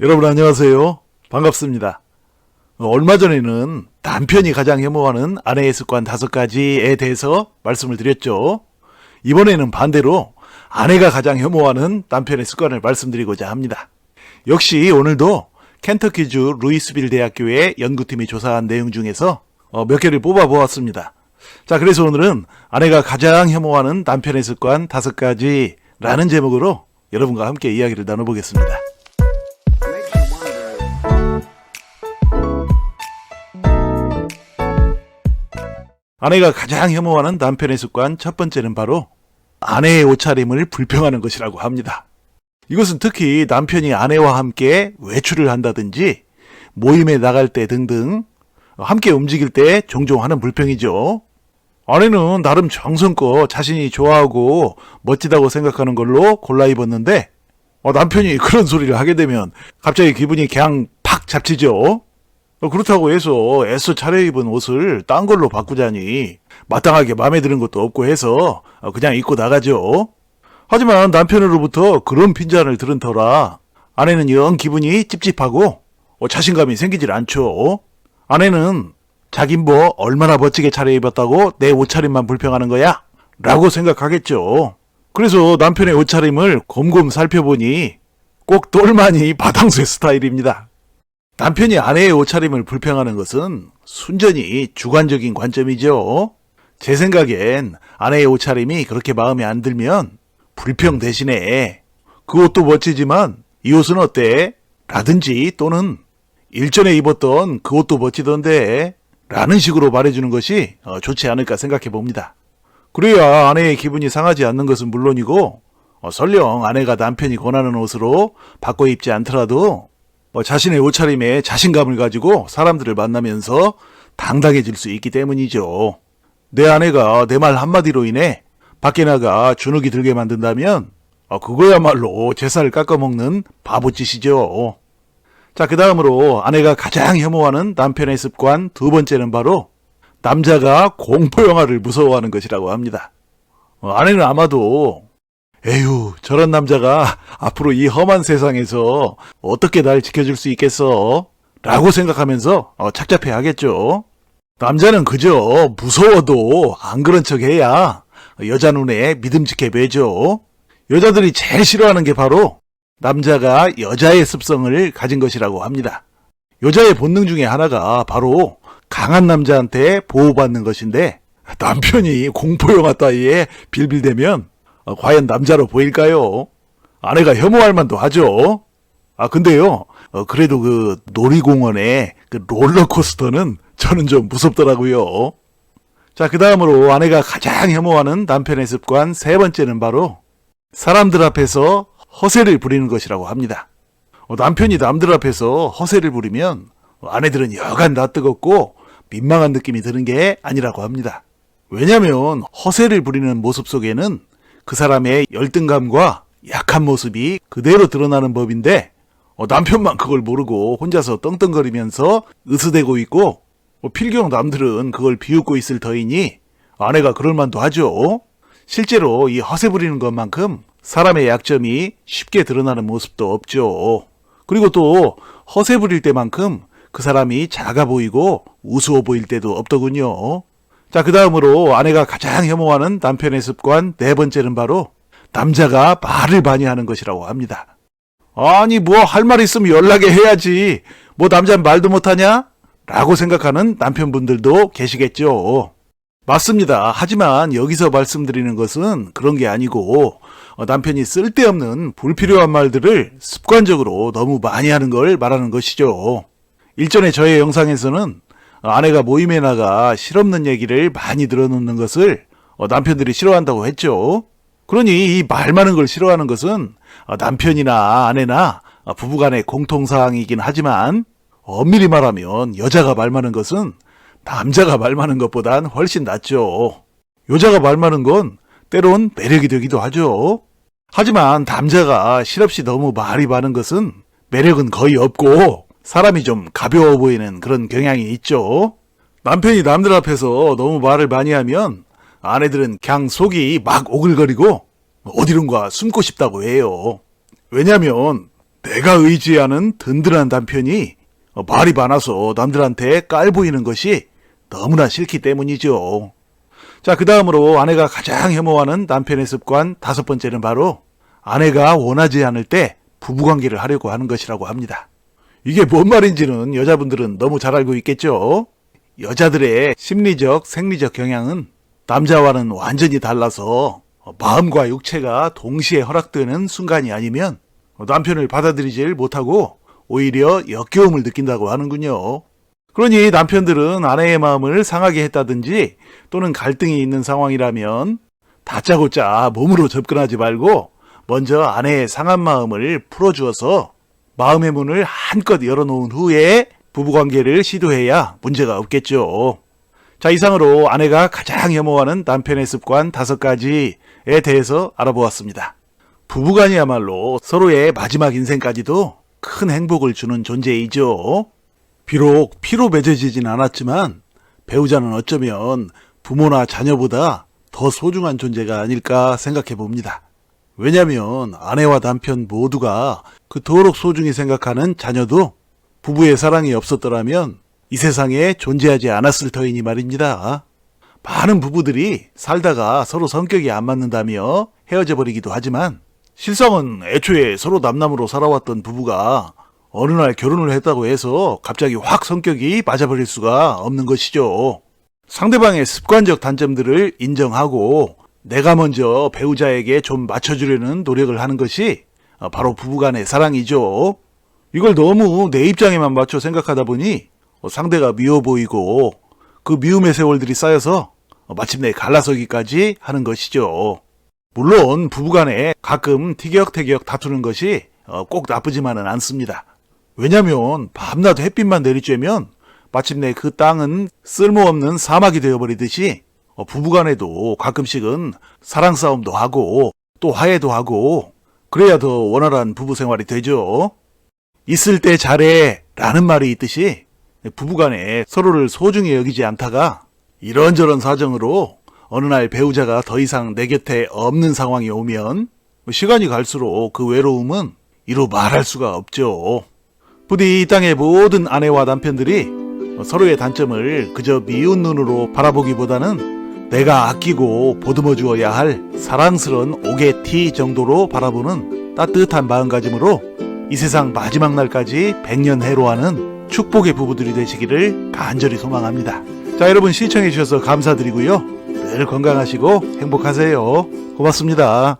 여러분 안녕하세요. 반갑습니다. 얼마 전에는 남편이 가장 혐오하는 아내의 습관 5가지에 대해서 말씀을 드렸죠. 이번에는 반대로 아내가 가장 혐오하는 남편의 습관을 말씀드리고자 합니다. 역시 오늘도 켄터키주 루이스빌 대학교의 연구팀이 조사한 내용 중에서 몇 개를 뽑아 보았습니다. 자, 그래서 오늘은 아내가 가장 혐오하는 남편의 습관 5가지라는 제목으로 여러분과 함께 이야기를 나눠보겠습니다. 아내가 가장 혐오하는 남편의 습관 첫 번째는 바로 아내의 옷차림을 불평하는 것이라고 합니다. 이것은 특히 남편이 아내와 함께 외출을 한다든지 모임에 나갈 때 등등 함께 움직일 때 종종 하는 불평이죠. 아내는 나름 정성껏 자신이 좋아하고 멋지다고 생각하는 걸로 골라 입었는데 남편이 그런 소리를 하게 되면 갑자기 기분이 그냥 팍 잡치죠. 그렇다고 해서 애써 차려입은 옷을 딴 걸로 바꾸자니 마땅하게 마음에 드는 것도 없고 해서 그냥 입고 나가죠. 하지만 남편으로부터 그런 핀잔을 들은 터라 아내는 영 기분이 찝찝하고 자신감이 생기질 않죠. 아내는 자긴 뭐 얼마나 멋지게 차려입었다고 내 옷차림만 불평하는 거야? 라고 생각하겠죠. 그래서 남편의 옷차림을 곰곰 살펴보니 꼭 똘마니 바탕쇠 스타일입니다. 남편이 아내의 옷차림을 불평하는 것은 순전히 주관적인 관점이죠. 제 생각엔 아내의 옷차림이 그렇게 마음에 안 들면 불평 대신에 그 옷도 멋지지만 이 옷은 어때? 라든지 또는 일전에 입었던 그 옷도 멋지던데 라는 식으로 말해주는 것이 좋지 않을까 생각해 봅니다. 그래야 아내의 기분이 상하지 않는 것은 물론이고 설령 아내가 남편이 권하는 옷으로 바꿔 입지 않더라도 자신의 옷차림에 자신감을 가지고 사람들을 만나면서 당당해질 수 있기 때문이죠. 내 아내가 내 말 한마디로 인해 밖에 나가 주눅이 들게 만든다면 그거야말로 제 살 깎아먹는 바보짓이죠. 자, 그 다음으로 아내가 가장 혐오하는 남편의 습관 두 번째는 바로 남자가 공포영화를 무서워하는 것이라고 합니다. 아내는 아마도 에휴, 저런 남자가 앞으로 이 험한 세상에서 어떻게 날 지켜줄 수 있겠어? 라고 생각하면서 착잡해 하겠죠. 남자는 그저 무서워도 안 그런 척 해야 여자 눈에 믿음직해 보이죠. 여자들이 제일 싫어하는 게 바로 남자가 여자의 습성을 가진 것이라고 합니다. 여자의 본능 중에 하나가 바로 강한 남자한테 보호받는 것인데 남편이 공포영화 따위에 빌빌대면 과연 남자로 보일까요? 아내가 혐오할 만도 하죠. 근데요, 그래도 그 놀이공원의 그 롤러코스터는 저는 좀 무섭더라고요. 자, 그 다음으로 아내가 가장 혐오하는 남편의 습관 세 번째는 바로 사람들 앞에서 허세를 부리는 것이라고 합니다. 남편이 남들 앞에서 허세를 부리면 아내들은 여간 낯뜨겁고 민망한 느낌이 드는 게 아니라고 합니다. 왜냐하면 허세를 부리는 모습 속에는 그 사람의 열등감과 약한 모습이 그대로 드러나는 법인데 남편만 그걸 모르고 혼자서 떵떵거리면서 으스대고 있고 필경 남들은 그걸 비웃고 있을 터이니 아내가 그럴 만도 하죠. 실제로 이 허세 부리는 것만큼 사람의 약점이 쉽게 드러나는 모습도 없죠. 그리고 또 허세 부릴 때만큼 그 사람이 작아 보이고 우스워 보일 때도 없더군요. 자, 그 다음으로 아내가 가장 혐오하는 남편의 습관 네 번째는 바로 남자가 말을 많이 하는 것이라고 합니다. 아니 뭐 할 말 있으면 연락해 해야지 뭐 남자는 말도 못하냐? 라고 생각하는 남편분들도 계시겠죠. 맞습니다. 하지만 여기서 말씀드리는 것은 그런 게 아니고 남편이 쓸데없는 불필요한 말들을 습관적으로 너무 많이 하는 걸 말하는 것이죠. 일전에 저의 영상에서는 아내가 모임에 나가 실없는 얘기를 많이 들어놓는 것을 남편들이 싫어한다고 했죠. 그러니 이 말 많은 걸 싫어하는 것은 남편이나 아내나 부부간의 공통사항이긴 하지만 엄밀히 말하면 여자가 말 많은 것은 남자가 말 많은 것보단 훨씬 낫죠. 여자가 말 많은 건 때론 매력이 되기도 하죠. 하지만 남자가 실없이 너무 말이 많은 것은 매력은 거의 없고 사람이 좀 가벼워 보이는 그런 경향이 있죠. 남편이 남들 앞에서 너무 말을 많이 하면 아내들은 그냥 속이 막 오글거리고 어디론가 숨고 싶다고 해요. 왜냐면 내가 의지하는 든든한 남편이 말이 많아서 남들한테 깔 보이는 것이 너무나 싫기 때문이죠. 자, 그 다음으로 아내가 가장 혐오하는 남편의 습관 5번째는 바로 아내가 원하지 않을 때 부부관계를 하려고 하는 것이라고 합니다. 이게 뭔 말인지는 여자분들은 너무 잘 알고 있겠죠? 여자들의 심리적, 생리적 경향은 남자와는 완전히 달라서 마음과 육체가 동시에 허락되는 순간이 아니면 남편을 받아들이질 못하고 오히려 역겨움을 느낀다고 하는군요. 그러니 남편들은 아내의 마음을 상하게 했다든지 또는 갈등이 있는 상황이라면 다짜고짜 몸으로 접근하지 말고 먼저 아내의 상한 마음을 풀어주어서 마음의 문을 한껏 열어놓은 후에 부부관계를 시도해야 문제가 없겠죠. 자, 이상으로 아내가 가장 혐오하는 남편의 습관 5가지에 대해서 알아보았습니다. 부부간이야말로 서로의 마지막 인생까지도 큰 행복을 주는 존재이죠. 비록 피로 맺어지진 않았지만 배우자는 어쩌면 부모나 자녀보다 더 소중한 존재가 아닐까 생각해 봅니다. 왜냐하면 아내와 남편 모두가 그토록 소중히 생각하는 자녀도 부부의 사랑이 없었더라면 이 세상에 존재하지 않았을 터이니 말입니다. 많은 부부들이 살다가 서로 성격이 안 맞는다며 헤어져 버리기도 하지만 실상은 애초에 서로 남남으로 살아왔던 부부가 어느 날 결혼을 했다고 해서 갑자기 확 성격이 맞아버릴 수가 없는 것이죠. 상대방의 습관적 단점들을 인정하고 내가 먼저 배우자에게 좀 맞춰주려는 노력을 하는 것이 바로 부부간의 사랑이죠. 이걸 너무 내 입장에만 맞춰 생각하다 보니 상대가 미워 보이고 그 미움의 세월들이 쌓여서 마침내 갈라서기까지 하는 것이죠. 물론 부부간에 가끔 티격태격 다투는 것이 꼭 나쁘지만은 않습니다. 왜냐면 밤낮 햇빛만 내리쬐면 마침내 그 땅은 쓸모없는 사막이 되어버리듯이 부부간에도 가끔씩은 사랑 싸움도 하고 또 화해도 하고 그래야 더 원활한 부부 생활이 되죠. 있을 때 잘해 라는 말이 있듯이 부부간에 서로를 소중히 여기지 않다가 이런저런 사정으로 어느 날 배우자가 더 이상 내 곁에 없는 상황이 오면 시간이 갈수록 그 외로움은 이루 말할 수가 없죠. 부디 이 땅의 모든 아내와 남편들이 서로의 단점을 그저 미운 눈으로 바라보기보다는 내가 아끼고 보듬어 주어야 할 사랑스러운 오게티 정도로 바라보는 따뜻한 마음가짐으로 이 세상 마지막 날까지 백년해로하는 축복의 부부들이 되시기를 간절히 소망합니다. 자, 여러분 시청해 주셔서 감사드리고요. 늘 건강하시고 행복하세요. 고맙습니다.